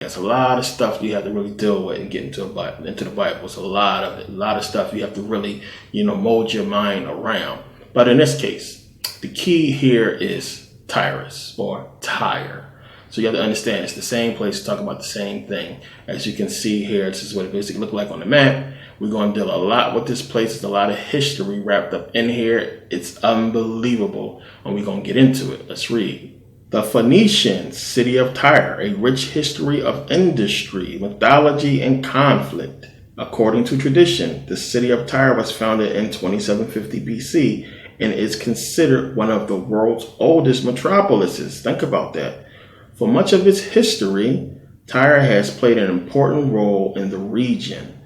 That's a lot of stuff you have to really deal with and get into the Bible. It's a lot of it, a lot of stuff you have to really, mold your mind around. But in this case, the key here is Tyrus or Tyre. So you have to understand it's the same place, talking about the same thing. As you can see here, this is what it basically looked like on the map. We're going to deal a lot with this place. There's a lot of history wrapped up in here. It's unbelievable, and we're going to get into it. Let's read. The Phoenicians, city of Tyre, a rich history of industry, mythology, and conflict. According to tradition, the city of Tyre was founded in 2750 BC and is considered one of the world's oldest metropolises. Think about that. For much of its history, Tyre has played an important role in the region.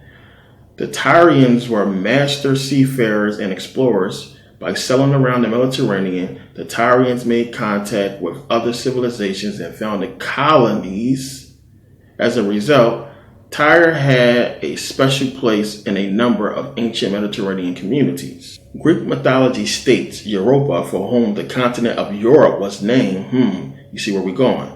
The Tyrians were master seafarers and explorers. By sailing around the Mediterranean, the Tyrians made contact with other civilizations and founded colonies. As a result, Tyre had a special place in a number of ancient Mediterranean communities. Greek mythology states Europa, for whom the continent of Europe was named, you see where we're going,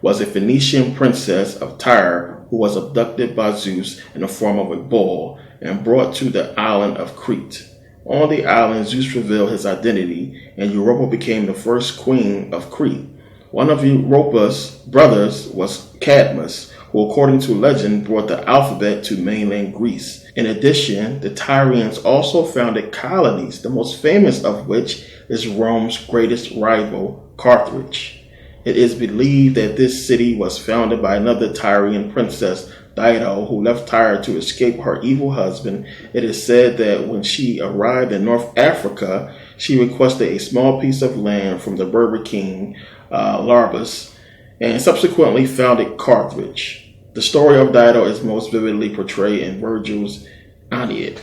was a Phoenician princess of Tyre who was abducted by Zeus in the form of a bull and brought to the island of Crete. On the island, Zeus revealed his identity, and Europa became the first queen of Crete. One of Europa's brothers was Cadmus, who, according to legend, brought the alphabet to mainland Greece. In addition, the Tyrians also founded colonies, the most famous of which is Rome's greatest rival, Carthage. It is believed that this city was founded by another Tyrian princess, Dido, who left Tyre to escape her evil husband. It is said that when she arrived in North Africa, she requested a small piece of land from the Berber king, Larbus, and subsequently founded Carthage. The story of Dido is most vividly portrayed in Virgil's Aeneid.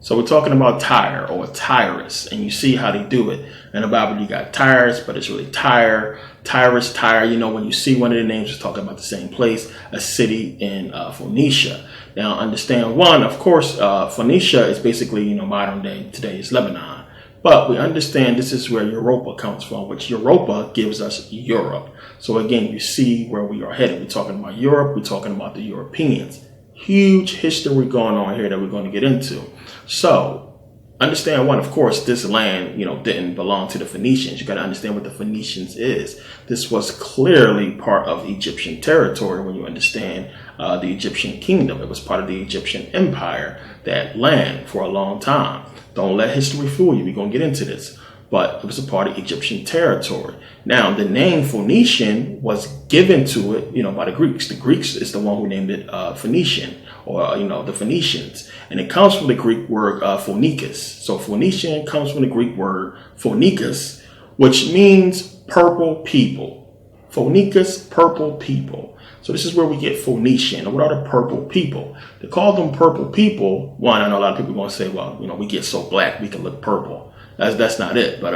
So we're talking about Tyre or Tyrus, and you see how they do it. In the Bible, you got Tyrus, but it's really Tyre, Tyrus, Tyre. When you see one of the names, it's talking about the same place, a city in Phoenicia. Now, understand of course, Phoenicia is basically, modern day, today is Lebanon. But we understand this is where Europa comes from, which Europa gives us Europe. So again, you see where we are headed. We're talking about Europe. We're talking about the Europeans. Huge history going on here that we're going to get into. So understand of course, this land, didn't belong to the Phoenicians. You got to understand what the Phoenicians is. This was clearly part of Egyptian territory when you understand the Egyptian kingdom. It was part of the Egyptian empire, that land for a long time. Don't let history fool you. We're going to get into this. But it was a part of Egyptian territory. Now, the name Phoenician was given to it, by the Greeks. The Greeks is the one who named it Phoenician, or, the Phoenicians. And it comes from the Greek word phonikos. So Phoenician comes from the Greek word phonikos, which means purple people. Phonikos, purple people. So this is where we get Phoenician. What are the purple people? They call them purple people. One, I know a lot of people are going to say, well, we get so black, we can look purple. That's not it. But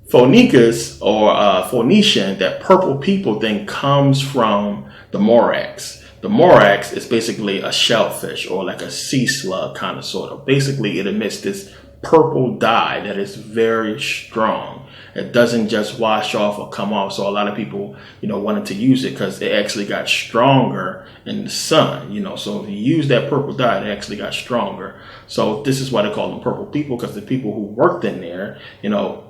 Phonikos or Phoenician, that purple people thing, comes from the Morax. The Morax is basically a shellfish or like a sea slug kind of sort of. Basically, it emits this purple dye that is very strong. It doesn't just wash off or come off. So a lot of people, wanted to use it because it actually got stronger in the sun, So if you use that purple dye, it actually got stronger. So this is why they call them purple people, because the people who worked in there,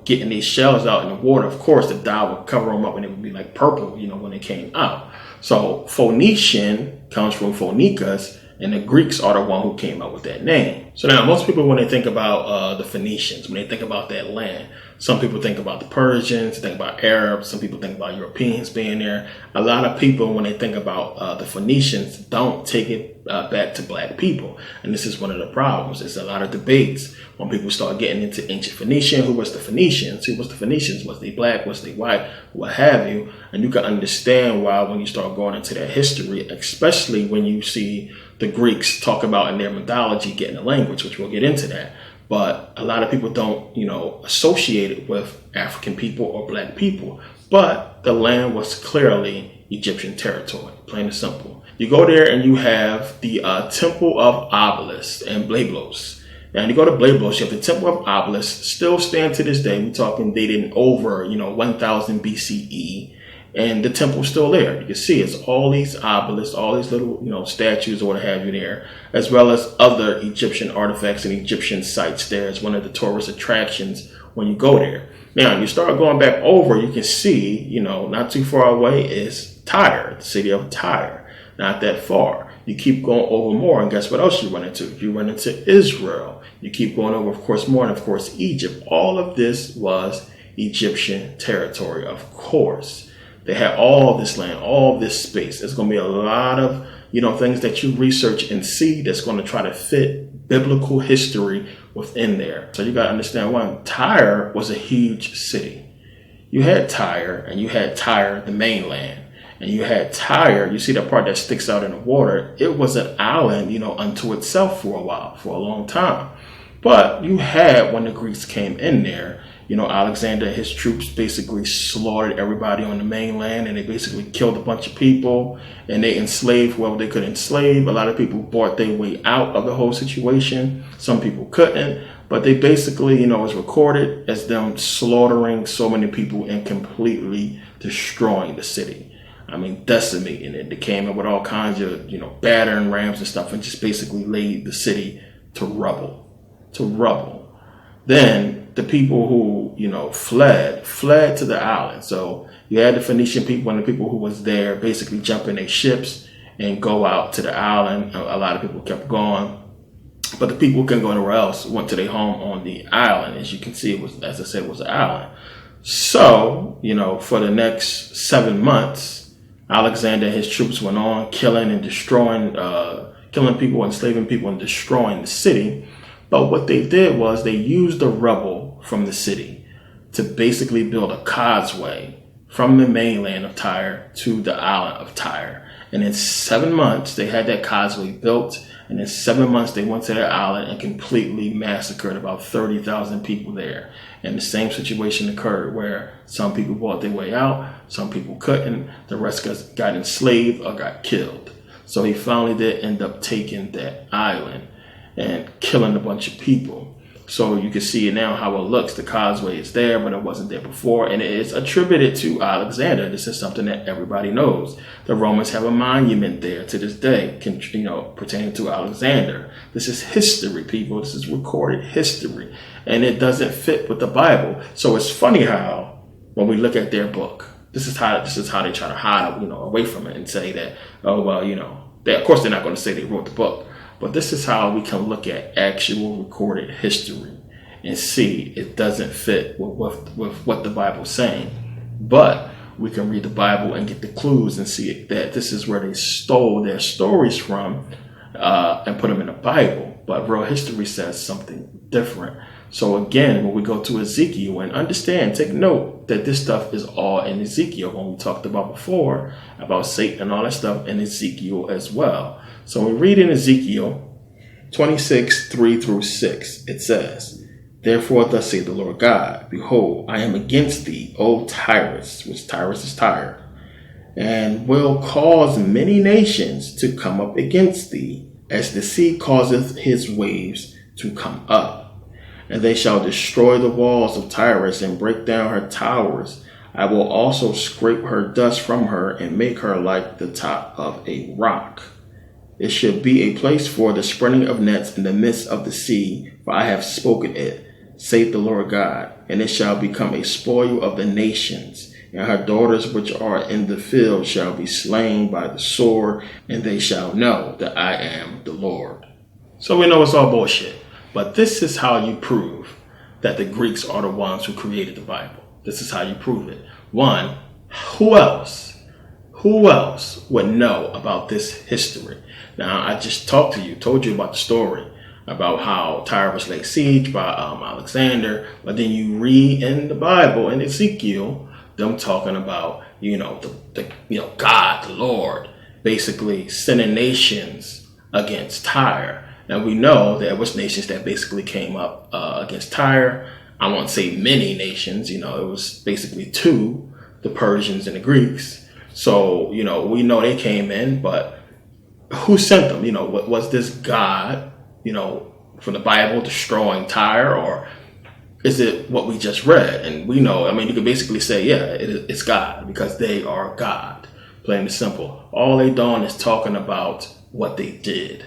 getting these shells out in the water, of course, the dye would cover them up and it would be like purple, when they came out. So Phoenician comes from Phonikos, and the Greeks are the one who came up with that name. So now most people, when they think about the Phoenicians, when they think about that land, some people think about the Persians, think about Arabs, some people think about Europeans being there. A lot of people, when they think about the Phoenicians, don't take it back to black people. And this is one of the problems. There's a lot of debates when people start getting into ancient Phoenician. Who was the Phoenicians? Who was the Phoenicians? Was they black? Was they white? What have you? And you can understand why when you start going into that history, especially when you see the Greeks talk about in their mythology getting a language, which we'll get into that. But a lot of people don't, associate it with African people or black people. But the land was clearly Egyptian territory, plain and simple. You go there and you have the Temple of Obelisk in Byblos. Now, you go to Byblos, you have the Temple of Obelisk, still stand to this day. We're talking dating over, 1000 BCE. And the temple's still there. You can see it's all these obelisks, all these little, statues or what have you there, as well as other Egyptian artifacts and Egyptian sites there as one of the tourist attractions when you go there. Now, you start going back over, you can see, not too far away is Tyre, the city of Tyre. Not that far. You keep going over more, and guess what else you run into? You run into Israel. You keep going over, of course, more, and of course, Egypt. All of this was Egyptian territory, of course. They had all this land, all this space. There's going to be a lot of, things that you research and see that's going to try to fit biblical history within there. So you got to understand, one, Tyre was a huge city. You had Tyre, and you had Tyre, the mainland. And you had Tyre, you see that part that sticks out in the water. It was an island, unto itself for a while, for a long time. But you had, when the Greeks came in there, Alexander and his troops basically slaughtered everybody on the mainland, and they basically killed a bunch of people, and they enslaved whoever they could enslave. A lot of people bought their way out of the whole situation. Some people couldn't, but they basically, was recorded as them slaughtering so many people and completely destroying the city. I mean, decimating it. They came in with all kinds of, battering rams and stuff, and just basically laid the city to rubble. Then the people who, fled to the island. So you had the Phoenician people and the people who was there basically jump in their ships and go out to the island. A lot of people kept going, but the people who couldn't go anywhere else went to their home on the island. As you can see, it was, as I said, it was an island. So, for the next 7 months, Alexander and his troops went on killing and destroying, killing people, enslaving people, and destroying the city. But what they did was they used the rubble from the city to basically build a causeway from the mainland of Tyre to the island of Tyre. And in 7 months, they had that causeway built. And in 7 months, they went to that island and completely massacred about 30,000 people there. And the same situation occurred where some people bought their way out, some people couldn't, the rest got enslaved or got killed. So he finally did end up taking that island and killing a bunch of people. So you can see now how it looks. The causeway is there, but it wasn't there before, and it is attributed to Alexander. This is something that everybody knows. The Romans have a monument there to this day, pertaining to Alexander. This is history, people. This is recorded history, and it doesn't fit with the Bible. So it's funny how when we look at their book, this is how they try to hide, away from it and say that, oh well, of course they're not going to say they wrote the book. But this is how we can look at actual recorded history and see it doesn't fit with what the Bible's saying. But we can read the Bible and get the clues and see that this is where they stole their stories from and put them in the Bible. But real history says something different. So again, when we go to Ezekiel, and understand, take note that this stuff is all in Ezekiel. When we talked about before, about Satan and all that stuff in Ezekiel as well. So we read in Ezekiel 26, 3 through 6, it says, "Therefore thus saith the Lord God, Behold, I am against thee, O Tyrus," which Tyrus is Tyre, "and will cause many nations to come up against thee, as the sea causeth his waves to come up. And they shall destroy the walls of Tyrus and break down her towers. I will also scrape her dust from her and make her like the top of a rock. It should be a place for the spreading of nets in the midst of the sea, for I have spoken it, saith the Lord God. And it shall become a spoil of the nations, and her daughters which are in the field shall be slain by the sword, and they shall know that I am the Lord." So we know it's all bullshit. But this is how you prove that the Greeks are the ones who created the Bible. This is how you prove it. One, who else would know about this history? Now, I just told you about the story about how Tyre was laid siege by Alexander. But then you read in the Bible, in Ezekiel, them talking about, God, the Lord, basically sending nations against Tyre. Now, we know there was nations that basically came up against Tyre. I won't say many nations, it was basically two, the Persians and the Greeks. So, we know they came in, but who sent them? Was this God, from the Bible destroying Tyre? Or is it what we just read? And we know, I mean, you could basically say, yeah, it's God, because they are God. Plain and simple. All they done is talking about what they did.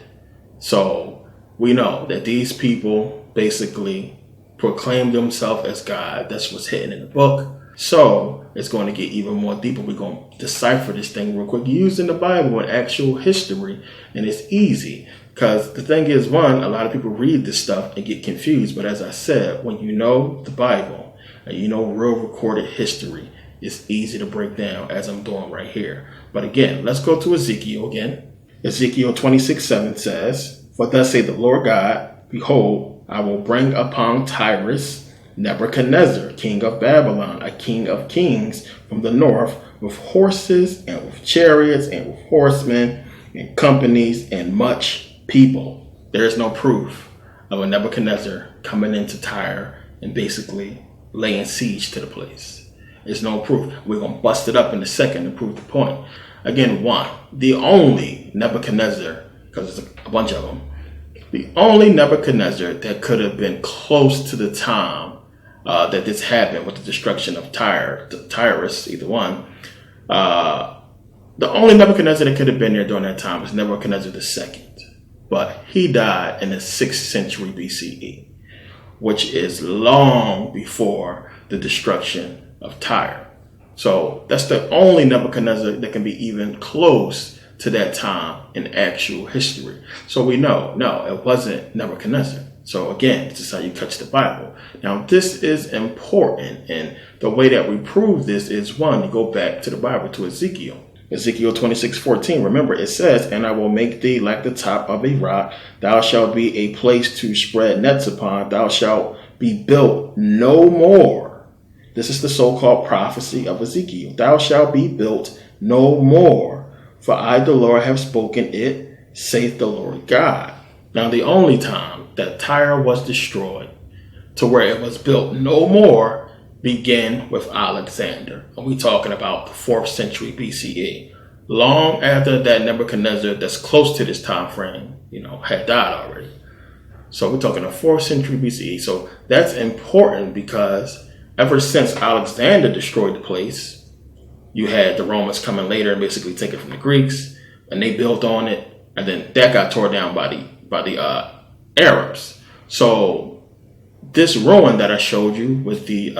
So we know that these people basically proclaim themselves as God. That's what's hidden in the book. So it's going to get even more deeper. We're going to decipher this thing real quick using the Bible and actual history. And it's easy because the thing is, one, a lot of people read this stuff and get confused. But as I said, when you know the Bible and you know real recorded history, it's easy to break down as I'm doing right here. But again, let's go to Ezekiel again. Ezekiel 26:7 says, "For thus saith the Lord God, behold, I will bring upon Tyrus Nebuchadnezzar, king of Babylon, a king of kings from the north, with horses and with chariots and with horsemen and companies and much people." There is no proof of a Nebuchadnezzar coming into Tyre and basically laying siege to the place. There's no proof. We're going to bust it up in a second to prove the point. Again, one, the only Nebuchadnezzar, because there's a bunch of them, the only Nebuchadnezzar that could have been close to the time that this happened with the destruction of Tyrus, either one. The only Nebuchadnezzar that could have been there during that time was Nebuchadnezzar II. But he died in the 6th century BCE, which is long before the destruction of Tyre. So that's the only Nebuchadnezzar that can be even close to that time in actual history. So we know, no, it wasn't Nebuchadnezzar. So again, this is how you catch the Bible. Now, this is important. And the way that we prove this is, one, to go back to the Bible, to Ezekiel. Ezekiel 26:14. Remember, it says, "And I will make thee like the top of a rock. Thou shalt be a place to spread nets upon. Thou shalt be built no more." This is the so-called prophecy of Ezekiel. "Thou shalt be built no more. For I, the Lord, have spoken it, saith the Lord God." Now, the only time that Tyre was destroyed to where it was built no more began with Alexander. And we're talking about the 4th century BCE. Long after that Nebuchadnezzar that's close to this time frame, had died already. So we're talking the 4th century BCE. So that's important because ever since Alexander destroyed the place, you had the Romans coming later and basically take it from the Greeks, and they built on it, and then that got torn down by the Arabs. So this ruin that I showed you with the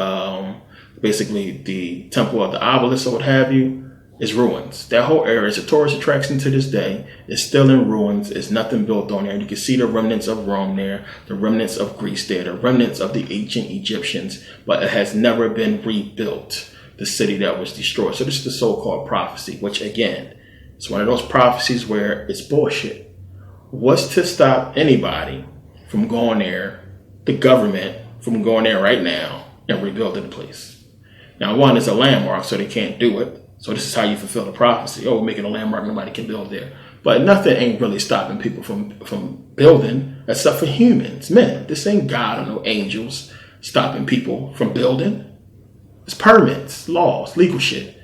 basically the temple of the obelisk or what have you is ruins. That whole area is a tourist attraction to this day. It's still in ruins. It's nothing built on there. You can see the remnants of Rome there, the remnants of Greece there, the remnants of the ancient Egyptians, but it has never been rebuilt, the city that was destroyed. So this is the so-called prophecy, which again, it's one of those prophecies where it's bullshit. What's to stop anybody from going there, the government from going there right now and rebuilding the place? Now, one, is a landmark, so they can't do it. So this is how you fulfill the prophecy. Oh, we're making a landmark, nobody can build there. But nothing ain't really stopping people from building except for humans, men. This ain't God or no angels stopping people from building. It's permits, laws, legal shit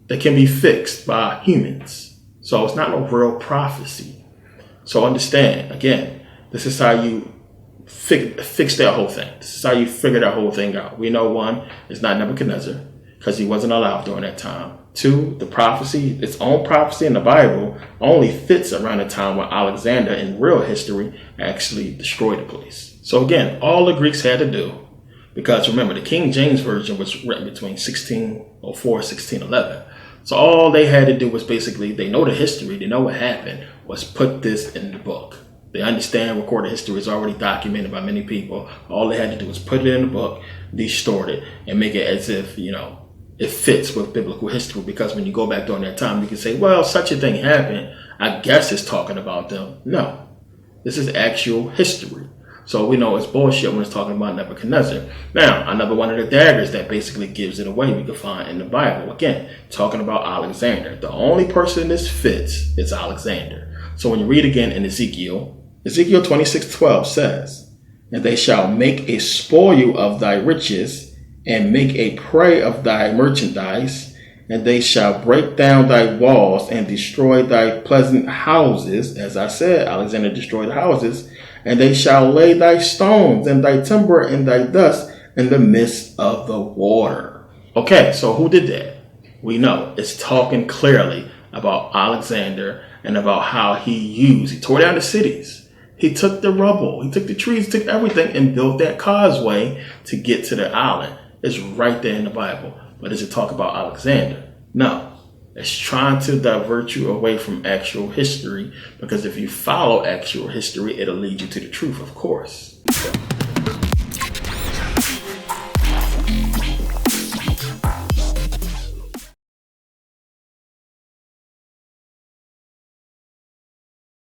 that can be fixed by humans. So it's not no real prophecy. So understand, again, this is how you fix that whole thing. This is how you figure that whole thing out. We know, one, it's not Nebuchadnezzar because he wasn't alive during that time. Two, the prophecy, its own prophecy in the Bible, only fits around the time when Alexander in real history actually destroyed the place. So again, all the Greeks had to do, because remember, the King James Version was written between 1604 and 1611. So all they had to do was basically, they know the history, they know what happened, was put this in the book. They understand recorded history is already documented by many people. All they had to do was put it in the book, distort it, and make it as if, it fits with biblical history. Because when you go back during that time, you can say, well, such a thing happened. I guess it's talking about them. No, this is actual history. So we know it's bullshit when it's talking about Nebuchadnezzar. Now, another one of the daggers that basically gives it away we can find in the Bible. Again, talking about Alexander. The only person this fits is Alexander. So when you read again in Ezekiel 26:12 says, "And they shall make a spoil of thy riches, and make a prey of thy merchandise, and they shall break down thy walls and destroy thy pleasant houses." As I said, Alexander destroyed the houses. "And they shall lay thy stones and thy timber and thy dust, in the midst of the water. Okay, so who did that? We know it's talking clearly about Alexander and about how he tore down the cities. He took the rubble, he took the trees, took everything and built that causeway to get to the island. It's right there in the Bible. But does it talk about Alexander? No. It's trying to divert you away from actual history, because if you follow actual history, it'll lead you to the truth, of course.